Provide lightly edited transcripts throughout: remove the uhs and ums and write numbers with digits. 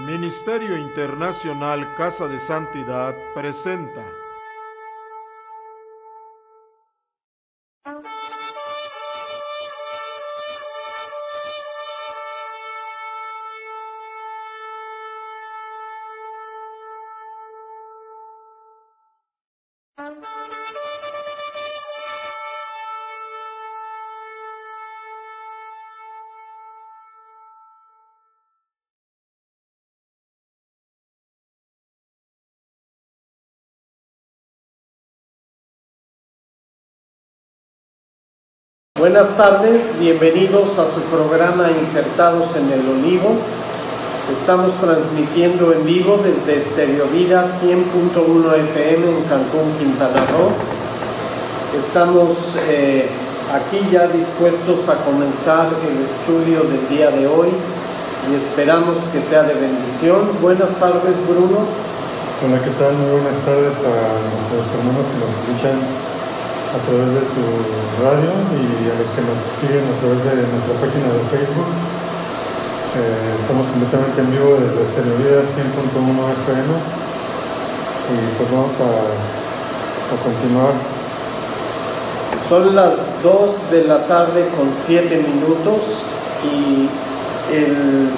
Ministerio Internacional Casa de Santidad presenta Buenas tardes, bienvenidos a su programa Injertados en el Olivo. Estamos transmitiendo en vivo desde Estéreo Vida 100.1 FM en Cancún, Quintana Roo. Estamos aquí ya dispuestos a comenzar el estudio del día de hoy y esperamos que sea de bendición. Buenas tardes, Bruno. Hola, ¿qué tal? Muy buenas tardes a nuestros hermanos que nos escuchan a través de su radio y a los que nos siguen a través de nuestra página de Facebook. Estamos completamente en vivo desde Estéreo Vida 100.1 FM y pues vamos a continuar. Son las 2 de la tarde con 7 minutos y el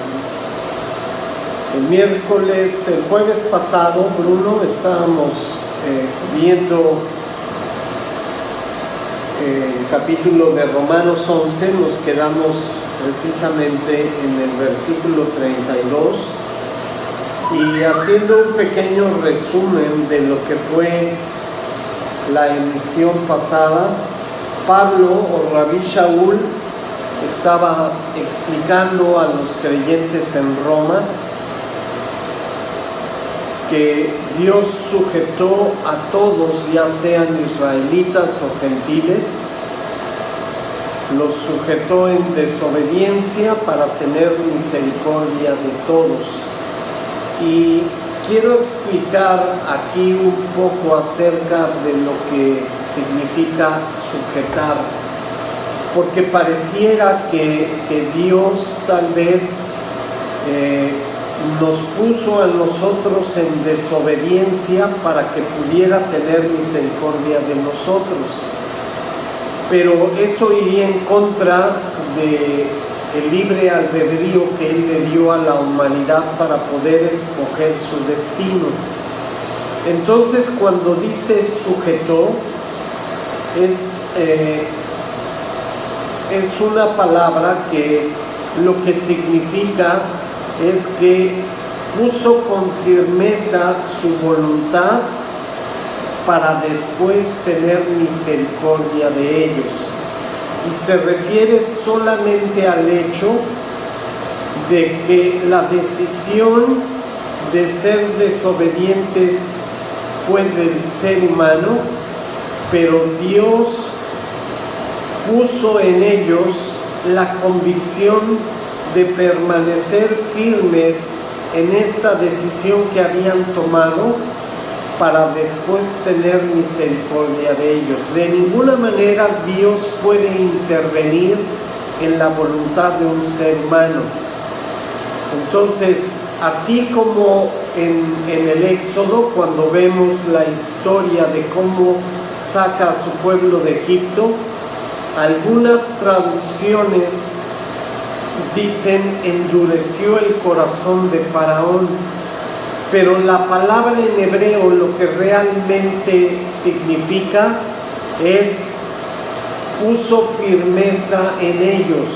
jueves pasado, Bruno, estábamos viendo el capítulo de Romanos 11, nos quedamos precisamente en el versículo 32 y haciendo un pequeño resumen de lo que fue la emisión pasada, Pablo o Rabí Shaul estaba explicando a los creyentes en Roma que Dios sujetó a todos, ya sean israelitas o gentiles, los sujetó en desobediencia para tener misericordia de todos. Y quiero explicar aquí un poco acerca de lo que significa sujetar, porque pareciera que Dios tal vez nos puso a nosotros en desobediencia para que pudiera tener misericordia de nosotros. Pero eso iría en contra del libre albedrío que Él le dio a la humanidad para poder escoger su destino. Entonces, cuando dice sujetó, es una palabra que lo que significa es que puso con firmeza su voluntad para después tener misericordia de ellos. Y se refiere solamente al hecho de que la decisión de ser desobedientes fue del ser humano, pero Dios puso en ellos la convicción de permanecer firmes en esta decisión que habían tomado para después tener misericordia de ellos. De ninguna manera Dios puede intervenir en la voluntad de un ser humano. Entonces, así como en el Éxodo, cuando vemos la historia de cómo saca a su pueblo de Egipto, algunas traducciones dicen endureció el corazón de Faraón, pero la palabra en hebreo lo que realmente significa es puso firmeza en ellos,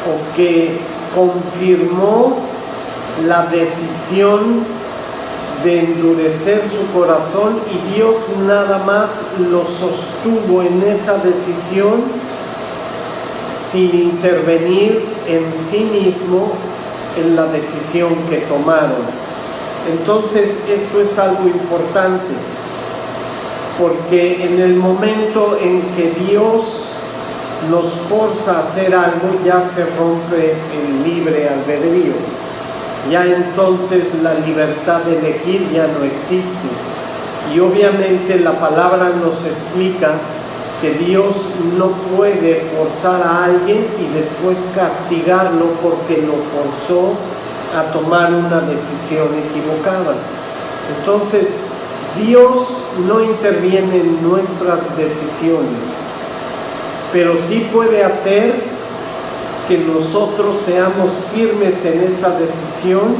o que confirmó la decisión de endurecer su corazón, y Dios nada más lo sostuvo en esa decisión sin intervenir en sí mismo en la decisión que tomaron. Entonces, esto es algo importante, porque en el momento en que Dios nos forza a hacer algo, ya se rompe el libre albedrío. Ya entonces la libertad de elegir ya no existe. Y obviamente la palabra nos explica que Dios no puede forzar a alguien y después castigarlo porque lo forzó a tomar una decisión equivocada. Entonces, Dios no interviene en nuestras decisiones, pero sí puede hacer que nosotros seamos firmes en esa decisión,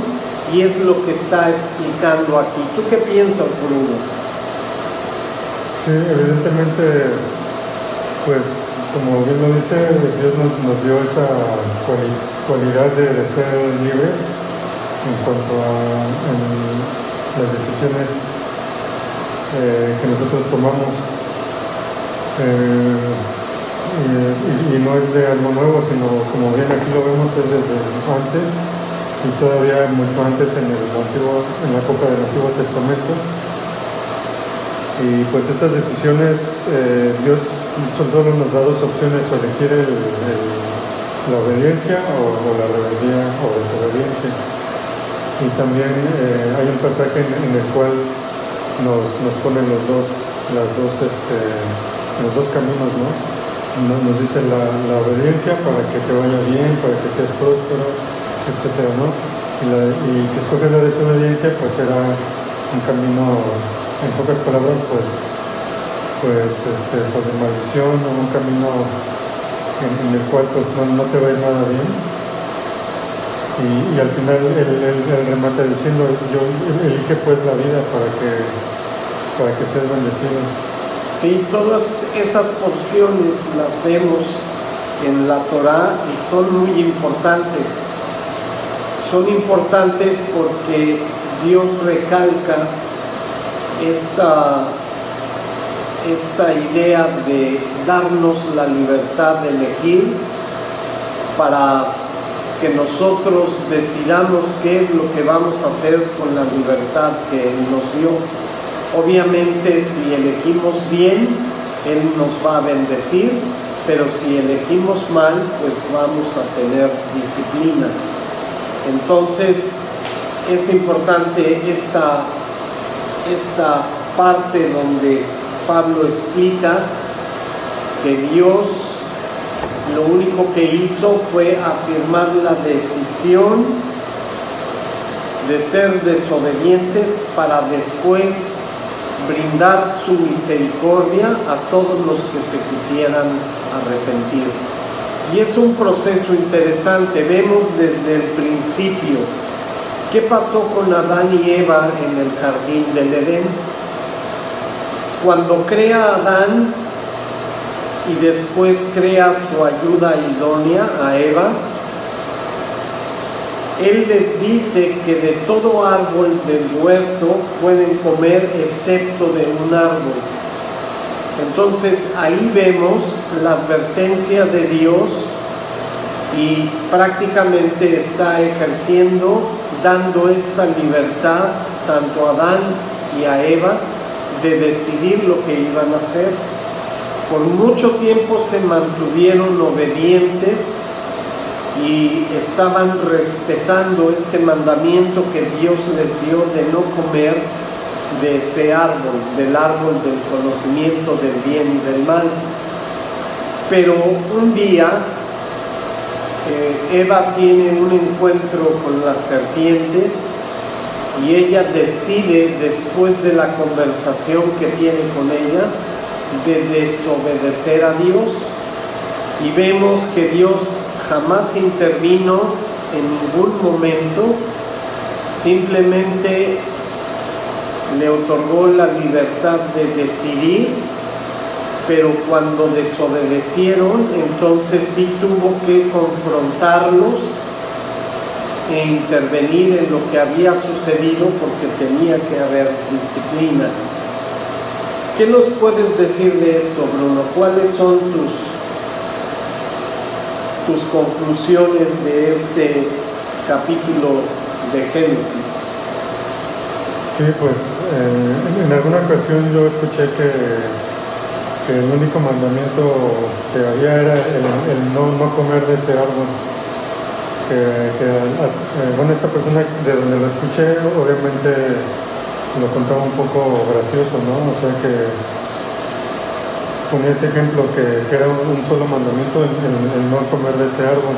y es lo que está explicando aquí. ¿Tú qué piensas, Bruno? Sí, evidentemente, pues como bien lo dice, Dios nos dio esa cualidad de ser libres en cuanto a las decisiones que nosotros tomamos. Y no es de algo nuevo, sino como bien aquí lo vemos, es desde antes, y todavía mucho antes en la época del Antiguo Testamento. Y pues estas decisiones, Dios solo nos da dos opciones: o elegir la obediencia o la rebeldía o desobediencia. Y también hay un pasaje en el cual nos ponen los dos caminos, ¿no? Nos dice la obediencia para que te vaya bien, para que seas próspero, etcétera, ¿no? Y si escoges la desobediencia, pues será un camino, en pocas palabras, pues de maldición, o un camino en el cual pues no te va a ir nada bien. Y al final él remata diciendo: yo elige pues la vida para que seas bendecido. Sí, todas esas porciones las vemos en la Torá y son muy importantes. Son importantes porque Dios recalca esta idea de darnos la libertad de elegir, para que nosotros decidamos qué es lo que vamos a hacer con la libertad que Él nos dio. Obviamente, si elegimos bien, Él nos va a bendecir, pero si elegimos mal, pues vamos a tener disciplina. Entonces, es importante esta parte donde Pablo explica que Dios lo único que hizo fue afirmar la decisión de ser desobedientes para después brindar su misericordia a todos los que se quisieran arrepentir. Y es un proceso interesante. Vemos desde el principio qué pasó con Adán y Eva en el jardín del Edén. Cuando crea a Adán y después crea su ayuda idónea a Eva, Él les dice que de todo árbol del huerto pueden comer excepto de un árbol. Entonces ahí vemos la advertencia de Dios, y prácticamente está ejerciendo, dando esta libertad tanto a Adán y a Eva de decidir lo que iban a hacer. Por mucho tiempo se mantuvieron obedientes y estaban respetando este mandamiento que Dios les dio de no comer de ese árbol, del árbol del conocimiento del bien y del mal. Pero un día Eva tiene un encuentro con la serpiente, y ella decide, después de la conversación que tiene con ella, de desobedecer a Dios. Y vemos que Dios jamás intervino en ningún momento, simplemente le otorgó la libertad de decidir, pero cuando desobedecieron, entonces sí tuvo que confrontarlos e intervenir en lo que había sucedido, porque tenía que haber disciplina. ¿Qué nos puedes decir de esto, Bruno? ¿Cuáles son tus conclusiones de este capítulo de Génesis? Sí, pues en alguna ocasión yo escuché que el único mandamiento que había era el no comer de ese árbol. Bueno, esta persona de donde lo escuché, obviamente lo contaba un poco gracioso, ¿no? O sea, que ponía ese ejemplo que era un solo mandamiento, el no comer de ese árbol.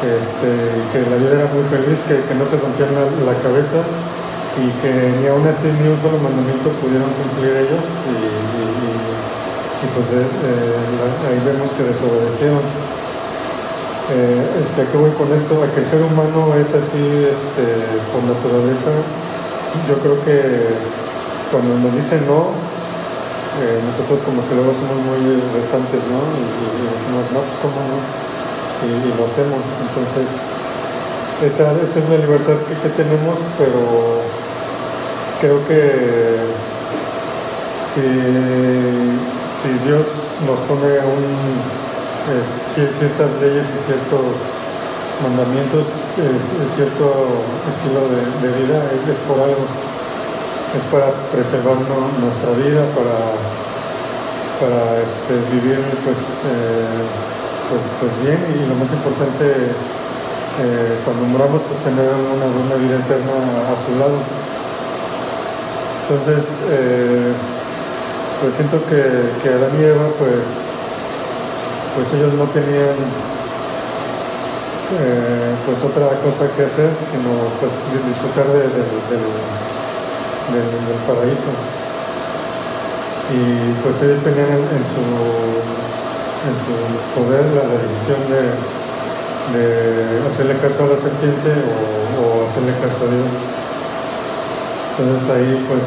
que la vida era muy feliz, que no se rompían la cabeza y que ni aún así ni un solo mandamiento pudieron cumplir ellos y pues ahí vemos que desobedecieron. ¿A qué voy con esto? A que el ser humano es así por naturaleza. Yo creo que cuando nos dicen no, nosotros como que luego somos muy retantes, ¿no? Y decimos, no, pues cómo no, y lo hacemos. Entonces, esa es la libertad que tenemos, pero creo que si Dios nos pone ciertas leyes y ciertos mandamientos, cierto estilo de vida, es por algo. Es para preservar nuestra vida, para vivir pues bien, y lo más importante, cuando moramos, pues tener una vida eterna a su lado. Entonces, pues siento que Adán y Eva, pues ellos no tenían pues otra cosa que hacer, sino pues disfrutar del paraíso. Y pues ellos tenían en su poder la decisión de hacerle caso a la serpiente o hacerle caso a Dios. Entonces ahí pues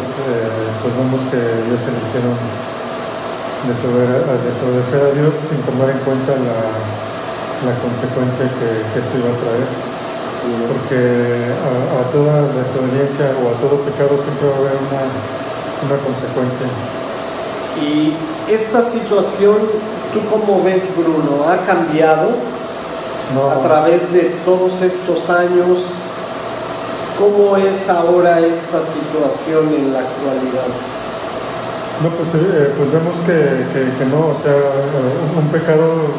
vemos que ellos eligieron desobedecer a Dios sin tomar en cuenta la consecuencia que esto iba a traer. Porque a toda desobediencia o a todo pecado siempre va a haber una consecuencia. Y esta situación, ¿tú cómo ves, Bruno? ¿Ha cambiado a través de todos estos años? ¿Cómo es ahora esta situación en la actualidad? No, pues vemos que no, o sea, un pecado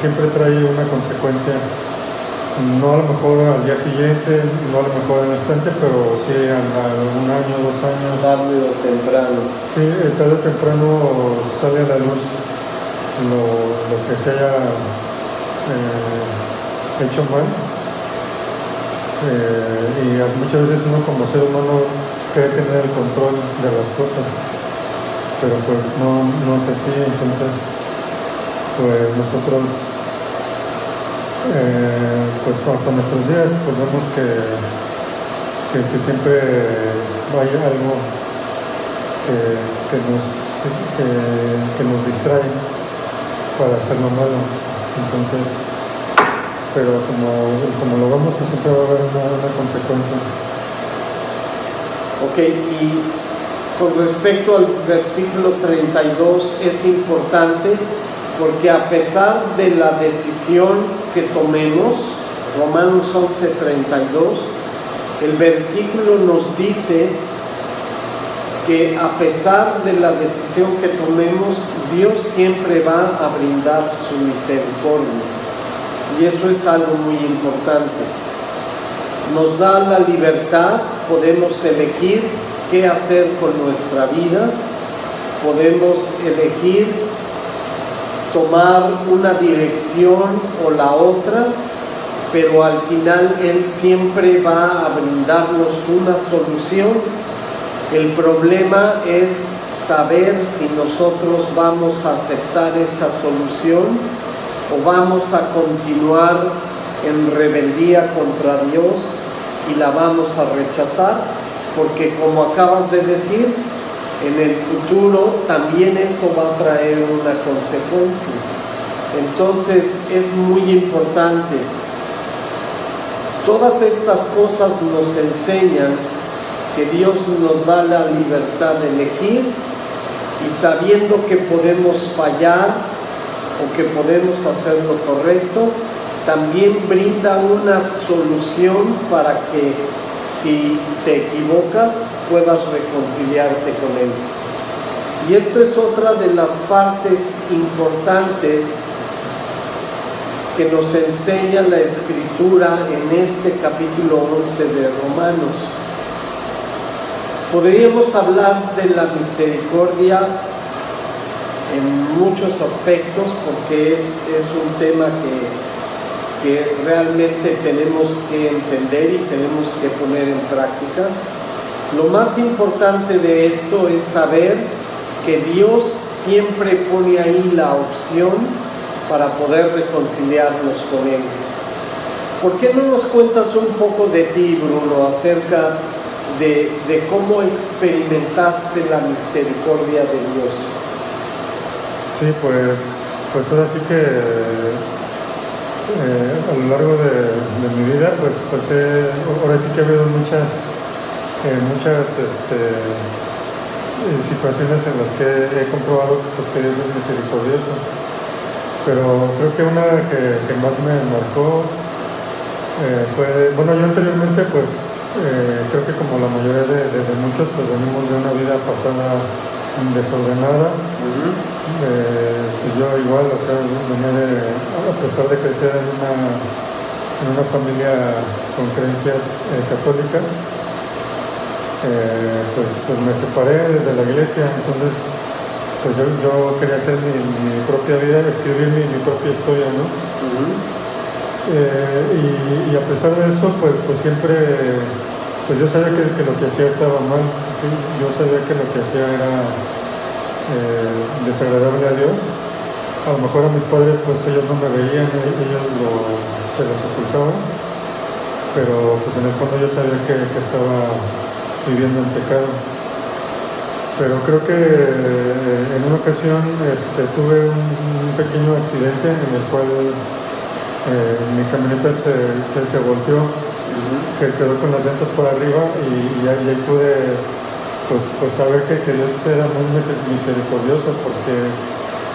siempre trae una consecuencia. No a lo mejor al día siguiente, no a lo mejor al instante, pero sí a un año, 2 años. Tarde o temprano. Sí, tarde o temprano sale a la luz lo que se haya hecho mal. Y muchas veces uno como ser humano cree tener el control de las cosas, pero pues no es así. Entonces, pues nosotros pues hasta nuestros días pues vemos que siempre hay algo que nos distrae para hacer lo malo. Entonces, pero como lo vemos, pues siempre va a haber una consecuencia. Ok, y con respecto al versículo 32 es importante, porque a pesar de la decisión que tomemos, Romanos 11:32, el versículo nos dice que a pesar de la decisión que tomemos, Dios siempre va a brindar su misericordia. Y eso es algo muy importante. Nos da la libertad, podemos elegir qué hacer con nuestra vida, podemos elegir tomar una dirección o la otra, pero al final Él siempre va a brindarnos una solución. El problema es saber si nosotros vamos a aceptar esa solución o vamos a continuar en rebeldía contra Dios y la vamos a rechazar, porque como acabas de decir, en el futuro también eso va a traer una consecuencia. Entonces es muy importante. Todas estas cosas nos enseñan que Dios nos da la libertad de elegir, y sabiendo que podemos fallar o que podemos hacer lo correcto, también brinda una solución para que si te equivocas puedas reconciliarte con Él. Y esto es otra de las partes importantes que nos enseña la Escritura en este capítulo 11 de Romanos. Podríamos hablar de la misericordia en muchos aspectos, porque es un tema que realmente tenemos que entender y tenemos que poner en práctica. Lo más importante de esto es saber que Dios siempre pone ahí la opción para poder reconciliarnos con Él. ¿Por qué no nos cuentas un poco de ti, Bruno, acerca de cómo experimentaste la misericordia de Dios? Sí, pues ahora sí que a lo largo de mi vida, ahora sí que ha habido muchas situaciones en las que he comprobado que Dios es misericordioso. Pero creo que una que más me marcó fue, bueno, yo anteriormente creo que como la mayoría de muchos, pues venimos de una vida pasada desordenada. Pues yo igual, o sea, a pesar de crecer en una familia con creencias católicas, pues me separé de la iglesia. Entonces pues yo quería hacer mi propia vida, escribir mi propia historia, ¿no? Y a pesar de eso, pues siempre, pues yo sabía que lo que hacía estaba mal. Yo sabía que lo que hacía era desagradable a Dios. A lo mejor a mis padres, pues ellos no me veían, ellos se los ocultaban, pero pues en el fondo yo sabía que estaba viviendo en pecado. Pero creo que en una ocasión tuve un pequeño accidente en el cual mi camioneta se volteó, que quedó con las llantas por arriba, y ahí pude pues saber que Dios era muy misericordioso, porque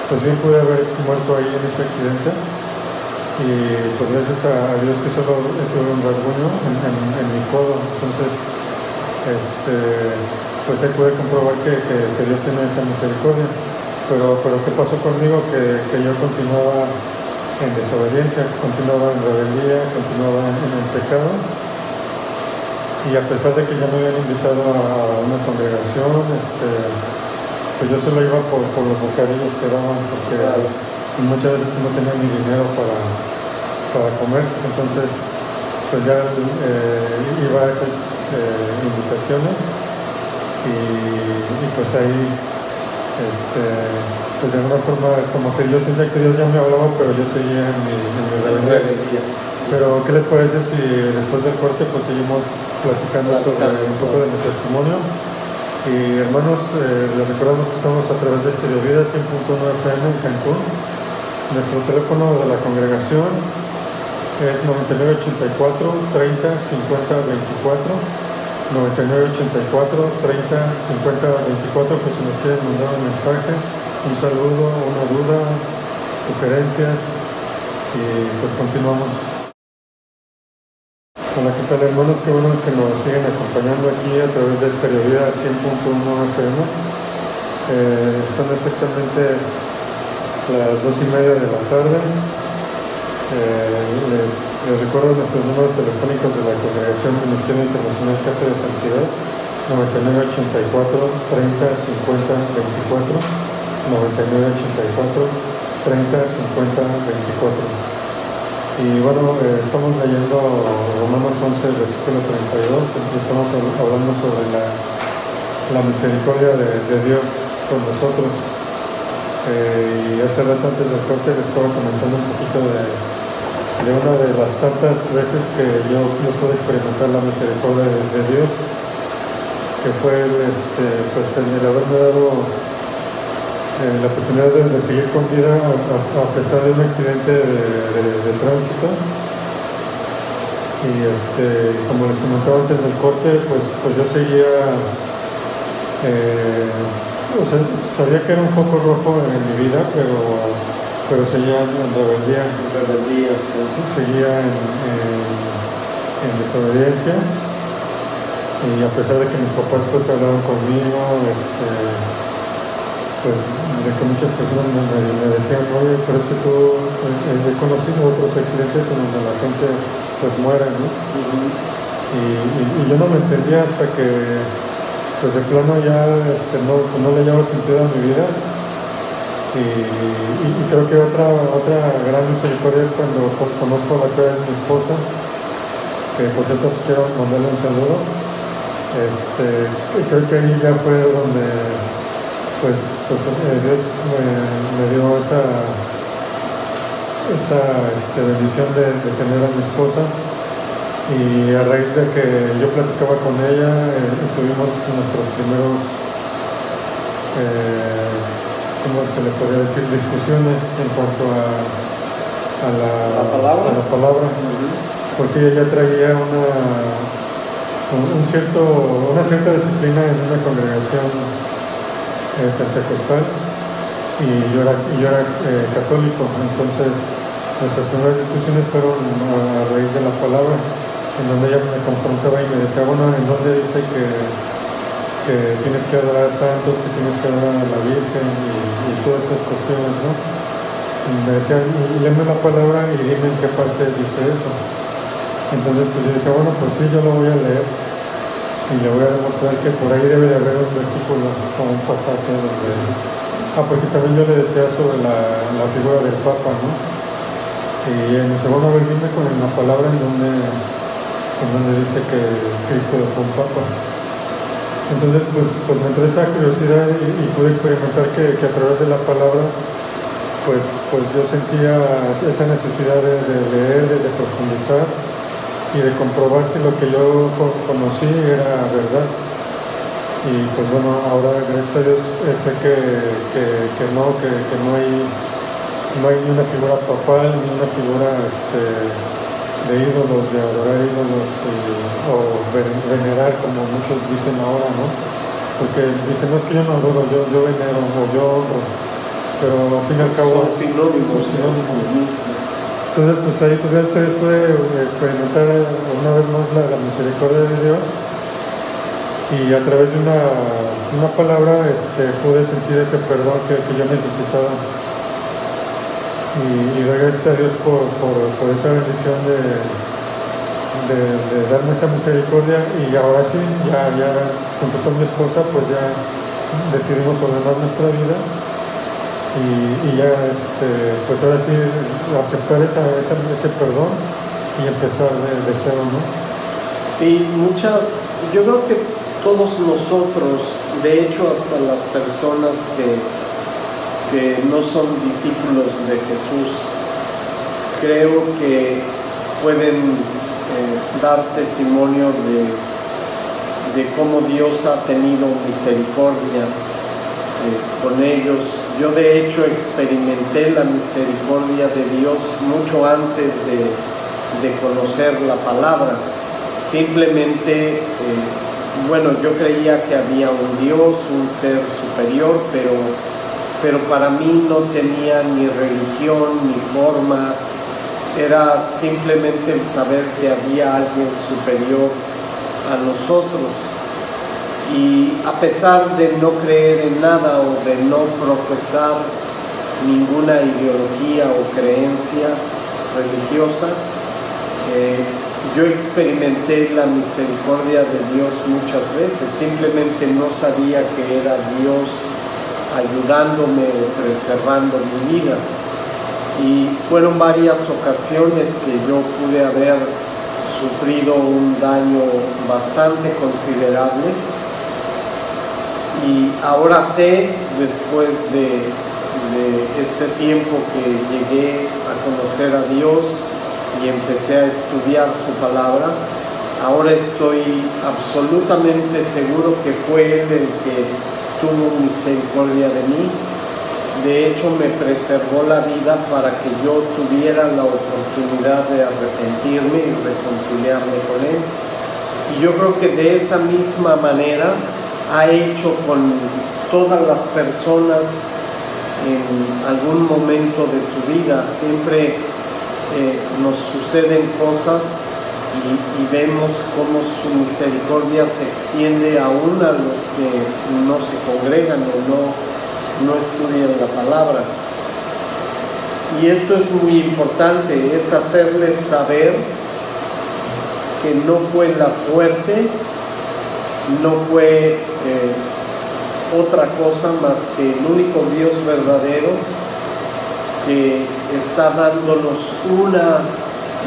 pues bien pude haber muerto ahí en ese accidente, y pues gracias a Dios que solo tuve un rasguño en mi codo. Entonces pues ahí pude comprobar que Dios tiene esa misericordia. Pero ¿qué pasó conmigo? Que yo continuaba en desobediencia, continuaba en rebeldía, continuaba en el pecado. Y a pesar de que ya me habían invitado a una congregación, pues yo solo iba por los bocadillos que daban, porque muchas veces no tenía ni dinero para comer. Entonces pues ya iba a esas invitaciones, y pues ahí pues de alguna forma como que yo sentía que Dios ya me hablaba, pero yo seguía en mi rebeldía. Pero ¿qué les parece si después del corte pues seguimos platicando sobre un poco de mi testimonio? Y hermanos, les recordamos que estamos a través de Estéreo Vida 100.1 FM en Cancún. Nuestro teléfono de la congregación es 9984 30 50 24, 9984 30 50 24, pues si nos quieren mandar un mensaje, un saludo, una duda, sugerencias, y pues continuamos. Hola, ¿qué tal, hermanos? Qué bueno que nos siguen acompañando aquí a través de Estéreo Vida 100.1 FM. Son exactamente las 2:30 de la tarde. Les recuerdo nuestros números telefónicos de la Congregación Ministerio Internacional Casa de Santidad: 9984 30 50 24, 9984 30 50 24. Y bueno, estamos leyendo Romanos 11, versículo 32, y estamos hablando sobre la misericordia de Dios con nosotros. Y hace rato, antes del corte, les estaba comentando un poquito de una de las tantas veces que yo pude experimentar la misericordia de Dios, que fue pues el haberme dado la oportunidad de seguir con vida a pesar de un accidente de tránsito. Y como les comentaba antes del corte, pues yo seguía, o sea, sabía que era un foco rojo en mi vida, pero seguía en rebeldía. Sí. Seguía en desobediencia. Y a pesar de que mis papás pues hablaban conmigo, pues de que muchas personas me decían, oye, pero es que tú, he conocido otros accidentes en donde la gente pues muere, ¿no? Y yo no me entendía hasta que pues de plano ya no le llevaba sentido a mi vida. Y creo que otra gran misericordia es cuando conozco la cara de mi esposa, que por cierto pues quiero mandarle un saludo. Creo que ahí ya fue donde pues Dios me dio esa bendición de tener a mi esposa, y a raíz de que yo platicaba con ella, tuvimos nuestros primeros, ¿cómo se le podría decir?, discusiones en cuanto a la palabra, porque ella ya traía una cierta disciplina en una congregación pentecostal, y yo era católico. Entonces nuestras primeras discusiones fueron a raíz de la palabra, en donde ella me confrontaba y me decía, bueno, ¿en dónde dice que tienes que adorar santos, que tienes que adorar a la Virgen y todas esas cuestiones, ¿no? Y me decía, léeme la palabra y dime en qué parte dice eso. Entonces pues yo decía, bueno, pues sí, yo lo voy a leer y le voy a demostrar que por ahí debe de haber un versículo o un pasaje donde... porque también yo le decía sobre la figura del Papa, ¿no? Y me dice, bueno, a ver, dime con la palabra en donde dice que Cristo dejó un Papa. Entonces pues me entró esa curiosidad y pude experimentar que a través de la palabra pues yo sentía esa necesidad de leer, de profundizar y de comprobar si lo que yo conocí era verdad. Y pues bueno, ahora gracias a Dios sé que no hay ni una figura papal, ni una figura de ídolos, de adorar ídolos o venerar, como muchos dicen ahora, ¿no? Porque dicen, no, es que yo no adoro, yo venero o yo honro, pero al fin y al cabo son sinónimos. Entonces pues ahí pues ya se puede experimentar una vez más la misericordia de Dios, y a través de una palabra pude sentir ese perdón que yo necesitaba, y doy gracias a Dios por esa bendición de darme esa misericordia. Y ahora sí, ya junto con mi esposa pues ya decidimos ordenar nuestra vida y ya pues ahora sí aceptar ese perdón y empezar de cero, ¿no? Sí, yo creo que todos nosotros, de hecho hasta las personas que no son discípulos de Jesús, creo que pueden dar testimonio de cómo Dios ha tenido misericordia con ellos. Yo de hecho experimenté la misericordia de Dios mucho antes de conocer la palabra. Simplemente, yo creía que había un Dios, un ser superior, pero para mí no tenía ni religión ni forma. Era simplemente el saber que había alguien superior a nosotros. Y a pesar de no creer en nada o de no profesar ninguna ideología o creencia religiosa, yo experimenté la misericordia de Dios muchas veces. Simplemente no sabía que era Dios ayudándome o preservando mi vida. Y fueron varias ocasiones que yo pude haber sufrido un daño bastante considerable, y ahora sé, después de este tiempo que llegué a conocer a Dios y empecé a estudiar su palabra, ahora estoy absolutamente seguro que fue Él el que tuvo misericordia de mí. De hecho, me preservó la vida para que yo tuviera la oportunidad de arrepentirme y reconciliarme con Él. Y yo creo que de esa misma manera ha hecho con todas las personas en algún momento de su vida. Siempre nos suceden cosas y vemos cómo su misericordia se extiende aún a los que no se congregan o no estudian la palabra. Y esto es muy importante, es hacerles saber que no fue la suerte, no fue otra cosa más que el único Dios verdadero que está dándonos una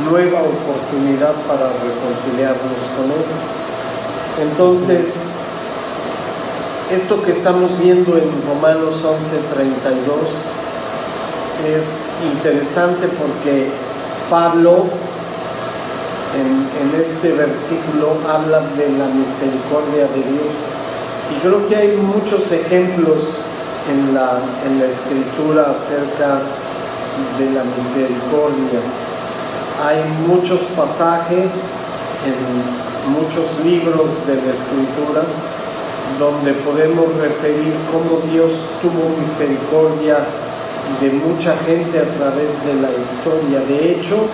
nueva oportunidad para reconciliarnos con Él. Entonces, esto que estamos viendo en Romanos 11:32 es interesante porque Pablo en este versículo habla de la misericordia de Dios. Y creo que hay muchos ejemplos en la Escritura acerca de la misericordia. Hay muchos pasajes en muchos libros de la Escritura donde podemos referir cómo Dios tuvo misericordia de mucha gente a través de la historia. De hecho,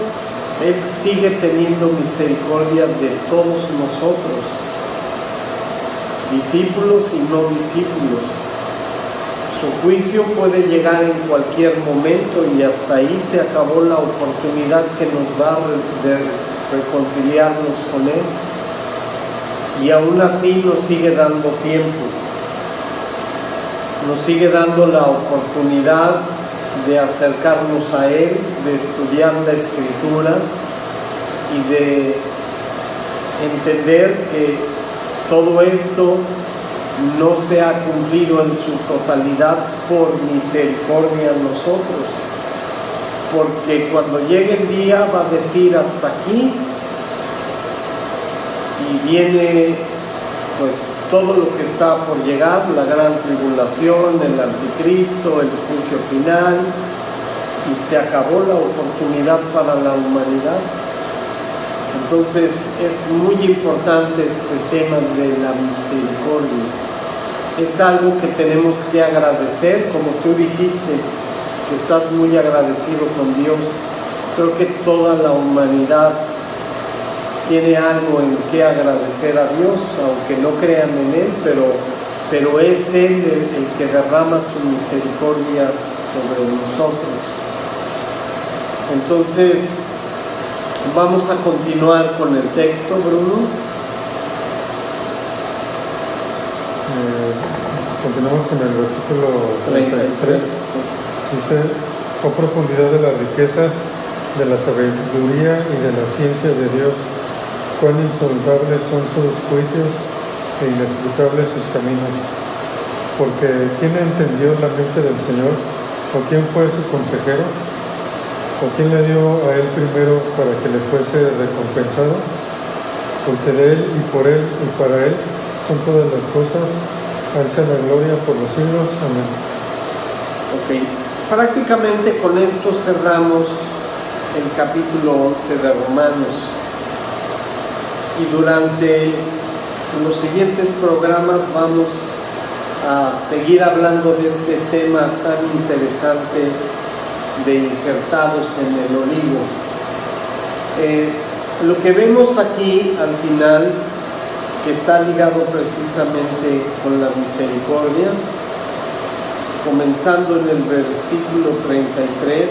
Él sigue teniendo misericordia de todos nosotros, discípulos y no discípulos. Su juicio puede llegar en cualquier momento y hasta ahí se acabó la oportunidad que nos da de reconciliarnos con Él. Y aún así nos sigue dando tiempo, nos sigue dando la oportunidad de acercarnos a Él, de estudiar la Escritura y de entender que todo esto no se ha cumplido en su totalidad por misericordia a nosotros, porque cuando llegue el día va a decir hasta aquí, y viene pues todo lo que está por llegar, la gran tribulación, el anticristo, el juicio final, y se acabó la oportunidad para la humanidad. Entonces es muy importante este tema de la misericordia. Es algo que tenemos que agradecer, como tú dijiste, que estás muy agradecido con Dios. Creo que toda la humanidad tiene algo en que agradecer a Dios, aunque no crean en Él, pero es Él el que derrama su misericordia sobre nosotros. Entonces, vamos a continuar con el texto, Bruno. Continuamos con el versículo 33. Dice: oh profundidad de las riquezas, de la sabiduría y de la ciencia de Dios, cuán insondables son sus juicios e inescrutables sus caminos. Porque ¿quién entendió la mente del Señor? ¿O quién fue su consejero? ¿O quién le dio a él primero para que le fuese recompensado? Porque de él y por él y para él son todas las cosas. A él sea la gloria por los siglos. Amén. Ok, prácticamente con esto cerramos el capítulo 11 de Romanos. Y durante los siguientes programas vamos a seguir hablando de este tema tan interesante de injertados en el olivo. Lo que vemos aquí al final, que está ligado precisamente con la misericordia, comenzando en el versículo 33,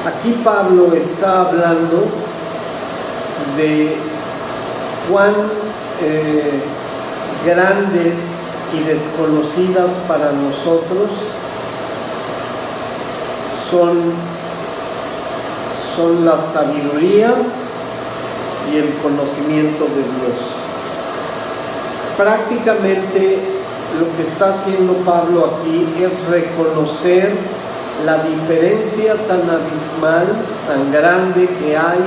aquí Pablo está hablando de cuán grandes y desconocidas para nosotros son la sabiduría y el conocimiento de Dios. Prácticamente lo que está haciendo Pablo aquí es reconocer la diferencia tan abismal, tan grande que hay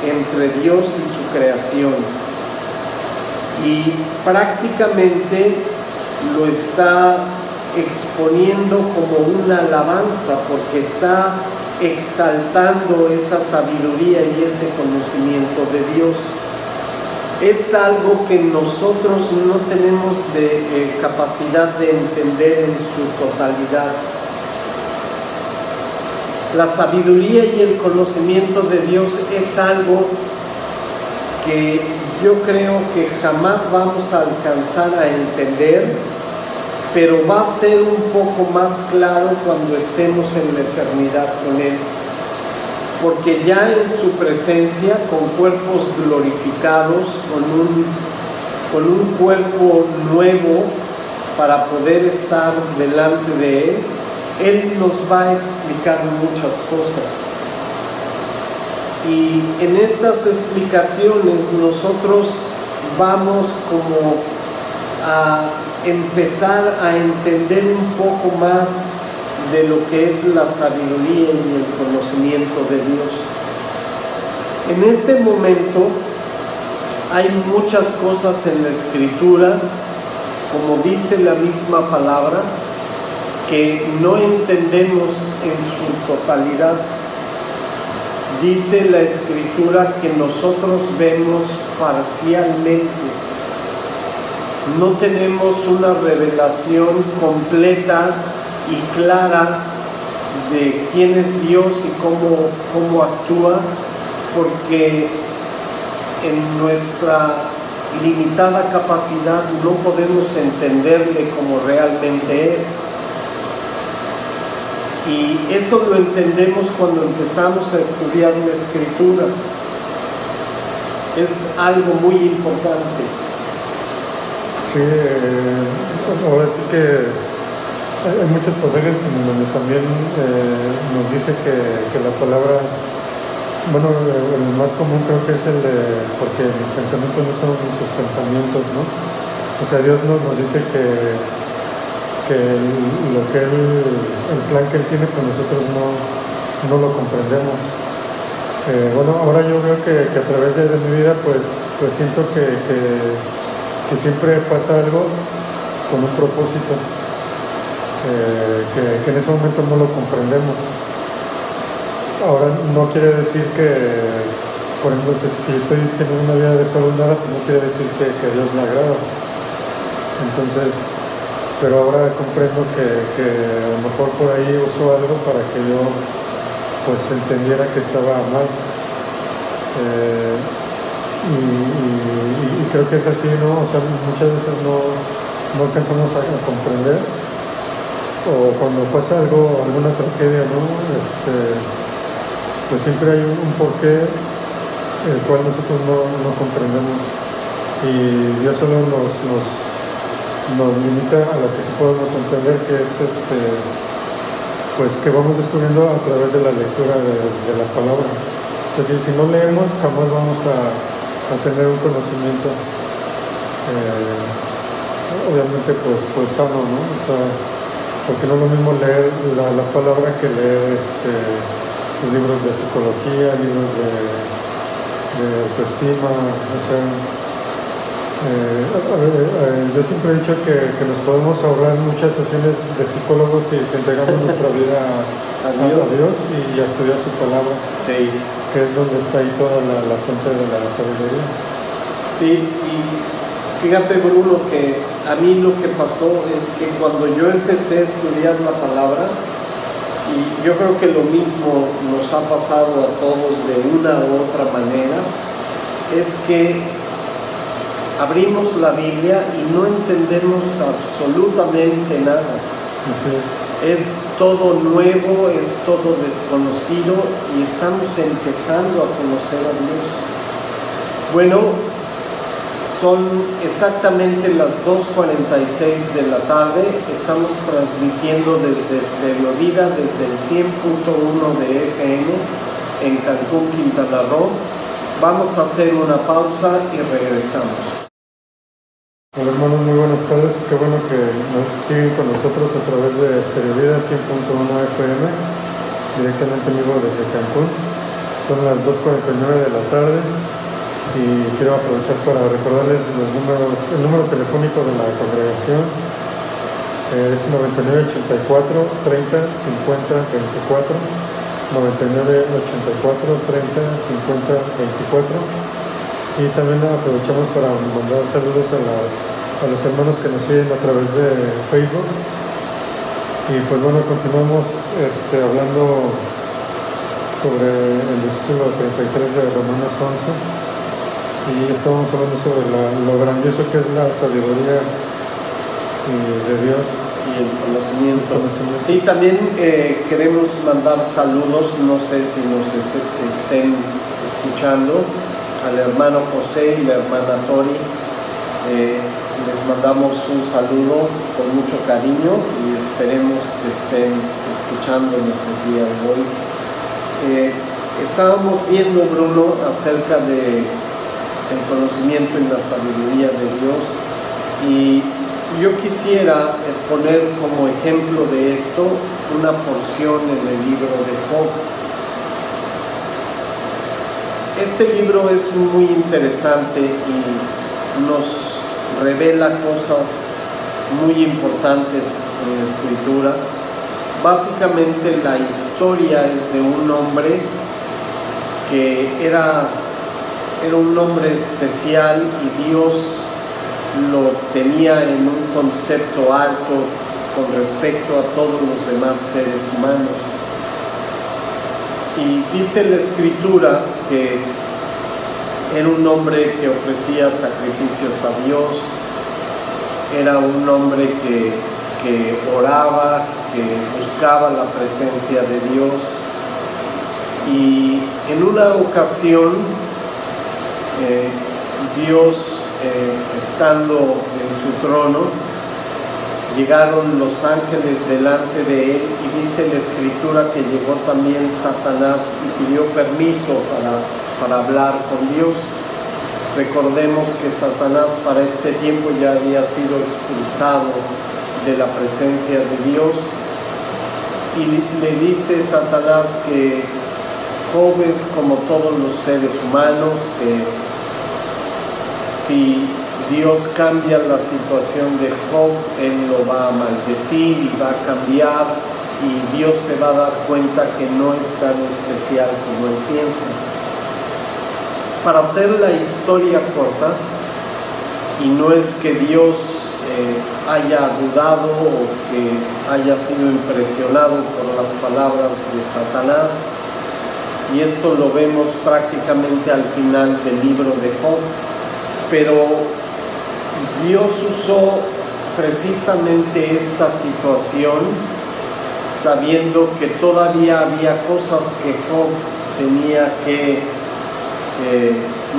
entre Dios y su creación. Y prácticamente lo está exponiendo como una alabanza, porque está exaltando esa sabiduría y ese conocimiento de Dios. Es algo que nosotros no tenemos capacidad de entender en su totalidad. La sabiduría y el conocimiento de Dios es algo que yo creo que jamás vamos a alcanzar a entender, pero va a ser un poco más claro cuando estemos en la eternidad con Él, porque ya en su presencia, con cuerpos glorificados, con un cuerpo nuevo para poder estar delante de Él, Él nos va a explicar muchas cosas. Y en estas explicaciones nosotros vamos como a empezar a entender un poco más de lo que es la sabiduría y el conocimiento de Dios. En este momento hay muchas cosas en la Escritura, como dice la misma palabra, que no entendemos en su totalidad. Dice la Escritura que nosotros vemos parcialmente. No tenemos una revelación completa y clara de quién es Dios y cómo actúa, porque en nuestra limitada capacidad no podemos entenderle como realmente es. Y eso lo entendemos cuando empezamos a estudiar la Escritura. Es algo muy importante. Sí, ahora sí que hay muchos pasajes en donde también nos dice que la palabra, bueno, el más común creo que es el de, porque mis pensamientos no son sus pensamientos, ¿no? O sea, Dios nos dice que el plan que Él tiene con nosotros no lo comprendemos. Bueno, ahora yo veo que a través de mi vida pues siento que siempre pasa algo con un propósito, que en ese momento no lo comprendemos. Ahora no quiere decir que, por ejemplo, si estoy teniendo una vida desordenada, pues no quiere decir que a Dios le agrada. Entonces, pero ahora comprendo que a lo mejor por ahí usó algo para que yo pues entendiera que estaba mal. Y creo que es así, ¿no? O sea, muchas veces no alcanzamos a comprender, o cuando pasa algo, alguna tragedia, ¿no? Pues siempre hay un porqué el cual nosotros no comprendemos, y Dios solo nos limita a lo que sí podemos entender, que es pues que vamos descubriendo a través de la lectura de la palabra. O sea, si no leemos, jamás vamos a tener un conocimiento obviamente pues sano, ¿no? O sea, porque no es lo mismo leer la palabra que leer los libros de psicología, libros de autoestima. O sea, yo siempre he dicho que nos podemos ahorrar muchas sesiones de psicólogos si entregamos nuestra vida a Dios y a estudiar su palabra, Sí. que es donde está ahí toda la fuente de la sabiduría. Sí, y fíjate, Bruno, que a mí lo que pasó es que cuando yo empecé a estudiar la palabra, y yo creo que lo mismo nos ha pasado a todos de una u otra manera, es que abrimos la Biblia y no entendemos absolutamente nada. Así es. Es todo nuevo, es todo desconocido, y estamos empezando a conocer a Dios. Bueno, son exactamente las 2:46 de la tarde. Estamos transmitiendo desde Stereo Vida, desde el 100.1 de FM en Cancún, Quintana Roo. Vamos a hacer una pausa y regresamos. Hola hermanos, muy buenas tardes. Qué bueno que nos siguen con nosotros a través de Stereo Vida 100.1 FM, directamente en vivo desde Cancún. Son las 2:49 de la tarde y quiero aprovechar para recordarles el número telefónico de la congregación. Es 9984 30 50 24, 9984 30 50 24. Y también aprovechamos para mandar saludos a los hermanos que nos siguen a través de Facebook. Y pues bueno, continuamos hablando sobre el versículo 33 de Romanos 11. Y estamos hablando sobre lo grandioso que es la sabiduría de Dios. Y el conocimiento. Sí, también queremos mandar saludos, no sé si nos estén escuchando, al hermano José y la hermana Tori. les mandamos un saludo con mucho cariño y esperemos que estén escuchándonos el día de hoy. Estábamos viendo, Bruno, acerca del conocimiento y la sabiduría de Dios, y yo quisiera poner como ejemplo de esto una porción en el libro de Job. Este libro es muy interesante y nos revela cosas muy importantes en la Escritura. Básicamente la historia es de un hombre que era un hombre especial y Dios lo tenía en un concepto alto con respecto a todos los demás seres humanos. Y dice la Escritura que era un hombre que ofrecía sacrificios a Dios, era un hombre que oraba, que buscaba la presencia de Dios. Y en una ocasión, Dios, estando en su trono, llegaron los ángeles delante de él, y dice la Escritura que llegó también Satanás y pidió permiso para hablar con Dios. Recordemos que Satanás para este tiempo ya había sido expulsado de la presencia de Dios, y le dice Satanás que Job es como todos los seres humanos, que si Dios cambia la situación de Job, él lo va a maldecir y va a cambiar, y Dios se va a dar cuenta que no es tan especial como él piensa. Para hacer la historia corta, y no es que Dios haya dudado o que haya sido impresionado por las palabras de Satanás, y esto lo vemos prácticamente al final del libro de Job, pero Dios usó precisamente esta situación sabiendo que todavía había cosas que Job tenía que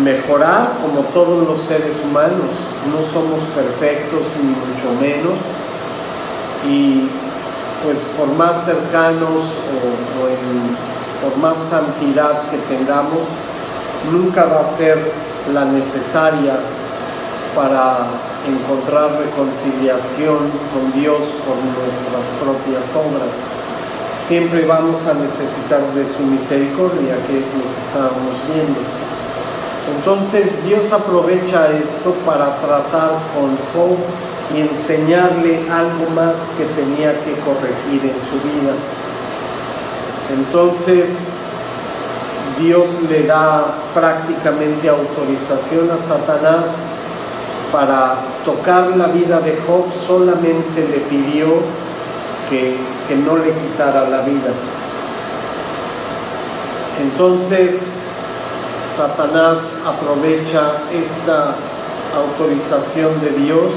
mejorar, como todos los seres humanos. No somos perfectos ni mucho menos, y pues por más cercanos por más santidad que tengamos, nunca va a ser la necesaria para encontrar reconciliación con Dios por nuestras propias obras. Siempre vamos a necesitar de su misericordia, que es lo que estábamos viendo. Entonces Dios aprovecha esto para tratar con Job y enseñarle algo más que tenía que corregir en su vida. Entonces Dios le da prácticamente autorización a Satanás para tocar la vida de Job. Solamente le pidió que no le quitara la vida. Entonces Satanás aprovecha esta autorización de Dios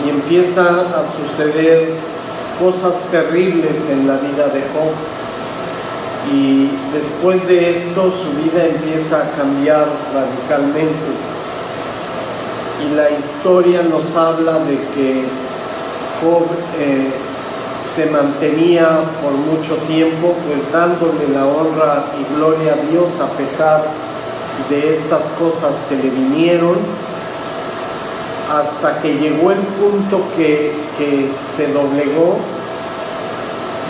y empieza a suceder cosas terribles en la vida de Job. Y después de esto su vida empieza a cambiar radicalmente. Y la historia nos habla de que Job se mantenía por mucho tiempo, pues dándole la honra y gloria a Dios a pesar de estas cosas que le vinieron, hasta que llegó el punto que se doblegó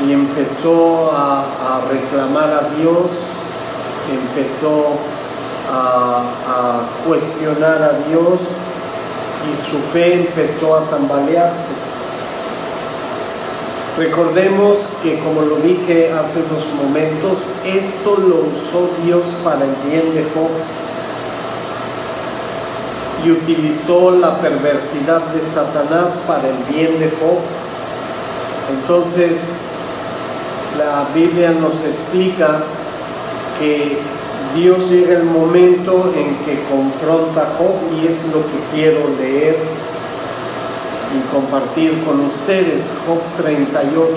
y empezó a reclamar a Dios, empezó a cuestionar a Dios, y su fe empezó a tambalearse. Recordemos que, como lo dije hace unos momentos, esto lo usó Dios para el bien de Job, y utilizó la perversidad de Satanás para el bien de Job. Entonces la Biblia nos explica que Dios llega el momento en que confronta a Job, y es lo que quiero leer y compartir con ustedes, Job 38,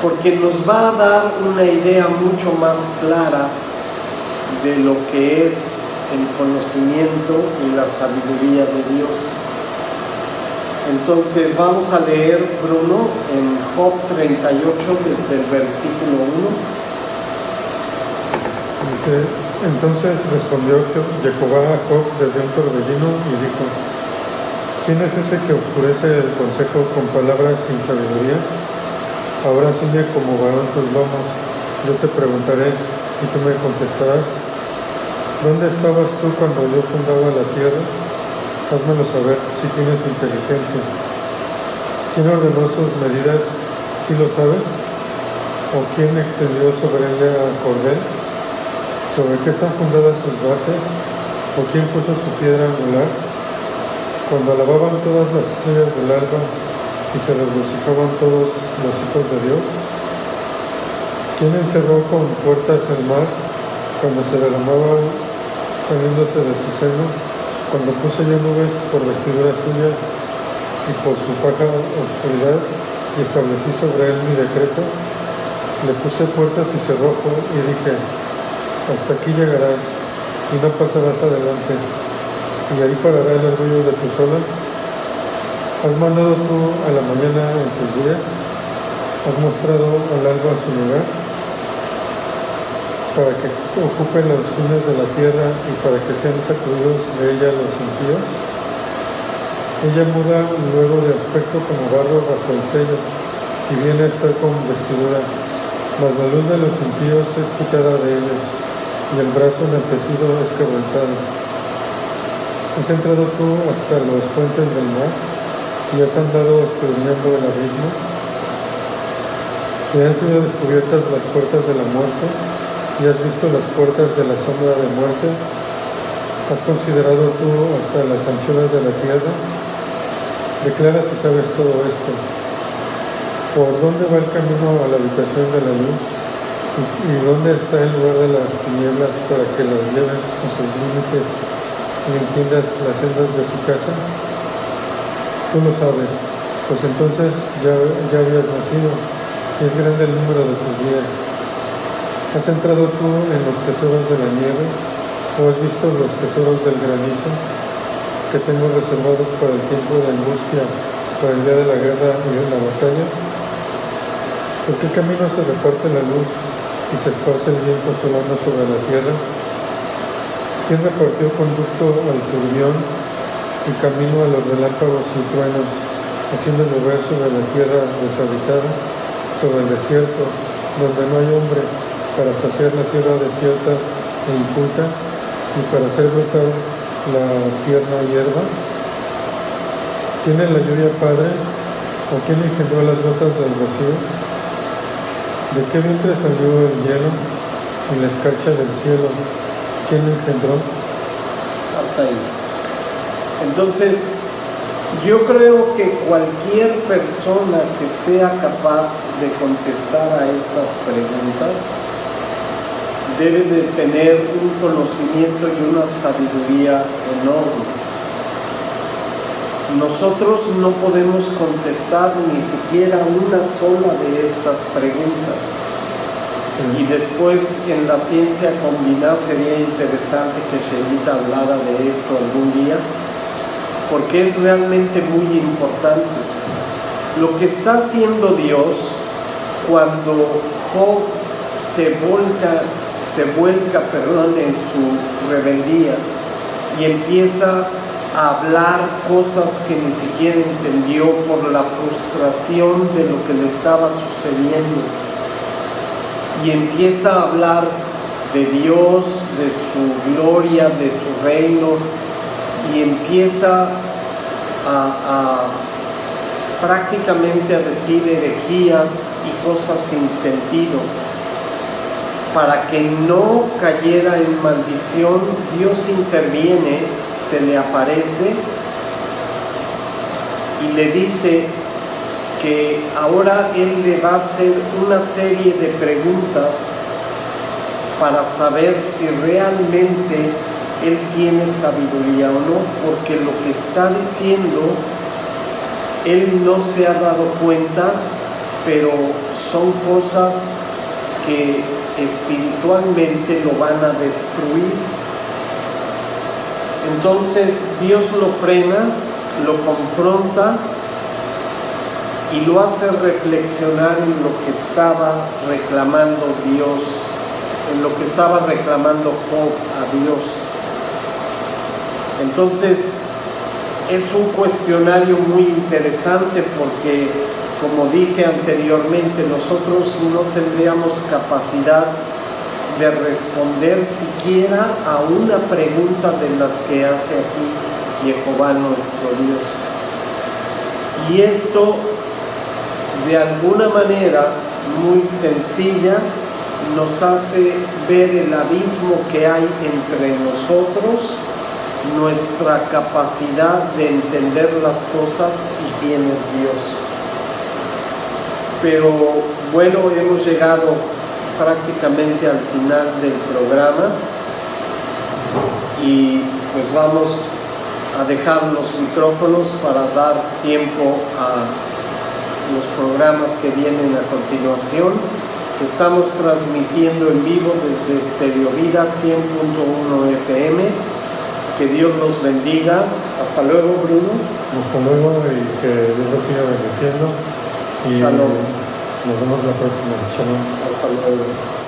porque nos va a dar una idea mucho más clara de lo que es el conocimiento y la sabiduría de Dios. Entonces vamos a leer, Bruno, en Job 38 desde el versículo 1. Dice: entonces respondió Jehová a Job desde un torbellino y dijo: ¿quién es ese que oscurece el consejo con palabras sin sabiduría? Ahora ciñe como varón tus lomos, yo te preguntaré y tú me contestarás. ¿Dónde estabas tú cuando yo fundaba la tierra? Házmelo saber si tienes inteligencia. ¿Quién ordenó sus medidas, si lo sabes? ¿O quién extendió sobre ella cordel? ¿Sobre qué están fundadas sus bases? ¿O quién puso su piedra angular? Cuando alababan todas las estrellas del alba y se regocijaban todos los hijos de Dios. ¿Quién encerró con puertas el mar cuando se derramaba saliéndose de su seno? Cuando puse yo nubes por vestidura suya y por su faja oscuridad y establecí sobre él mi decreto, le puse puertas y cerrojo y dije: hasta aquí llegarás y no pasarás adelante, y ahí parará el orgullo de tus olas. ¿Has mandado tú a la mañana en tus días? ¿Has mostrado al alba su lugar? Para que ocupen los fines de la tierra y para que sean sacudidos de ella los impíos. Ella muda luego de aspecto como barro bajo el sello y viene a estar con vestidura, mas la luz de los impíos es quitada de ellos y el brazo enaltecido es quebrantado. ¿Has entrado tú hasta las fuentes del mar y has andado escudriñando el abismo? ¿Te han sido descubiertas las puertas de la muerte y has visto las puertas de la sombra de muerte? ¿Has considerado tú hasta las anchuras de la tierra? Declara si sabes todo esto. ¿Por dónde va el camino a la habitación de la luz? ¿Y dónde está el lugar de las tinieblas para que las lleves a sus límites y entiendas las sendas de su casa? Tú lo sabes, pues entonces ya habías nacido y es grande el número de tus días. ¿Has entrado tú en los tesoros de la nieve o has visto los tesoros del granizo que tengo reservados para el tiempo de angustia, para el día de la guerra y de la batalla? ¿Por qué camino se reparte la luz y se esparce el viento solano sobre la tierra? ¿Quién repartió conducto al turbión y camino a los relámpagos y truenos, haciendo llover sobre la tierra deshabitada, sobre el desierto, donde no hay hombre, para saciar la tierra desierta e inculta y para hacer brotar la tierna hierba? ¿Quién es la lluvia padre? ¿O quién engendró las gotas del rocío? ¿De qué vientre salió el hielo y la escarcha del cielo? ¿Quién lo engendró? Hasta ahí. Entonces, yo creo que cualquier persona que sea capaz de contestar a estas preguntas debe de tener un conocimiento y una sabiduría enorme. Nosotros no podemos contestar ni siquiera una sola de estas preguntas. Sí. Y después en la ciencia combinada sería interesante que Sheilita hablara de esto algún día, porque es realmente muy importante. Lo que está haciendo Dios cuando Job se vuelca en su rebeldía y empieza a hablar cosas que ni siquiera entendió por la frustración de lo que le estaba sucediendo, y empieza a hablar de Dios, de su gloria, de su reino, y empieza a prácticamente a decir herejías y cosas sin sentido. Para que no cayera en maldición, Dios interviene, se le aparece y le dice que ahora Él le va a hacer una serie de preguntas para saber si realmente Él tiene sabiduría o no, porque lo que está diciendo, Él no se ha dado cuenta, pero son cosas que espiritualmente lo van a destruir. Entonces Dios lo frena lo confronta y lo hace reflexionar en lo que estaba reclamando Dios, en lo que estaba reclamando Job a Dios. Entonces, es un cuestionario muy interesante porque, como dije anteriormente, nosotros no tendríamos capacidad de responder siquiera a una pregunta de las que hace aquí Jehová nuestro Dios. Y esto, de alguna manera muy sencilla, nos hace ver el abismo que hay entre nosotros, nuestra capacidad de entender las cosas y quién es Dios. Pero bueno, hemos llegado prácticamente al final del programa y pues vamos a dejar los micrófonos para dar tiempo a los programas que vienen a continuación. Estamos transmitiendo en vivo desde Estéreo Vida 100.1 FM. Que Dios los bendiga. Hasta luego, Bruno. Hasta luego y que Dios los siga bendiciendo. Y Shalom. nos vemos la próxima. Shalom. Hasta luego.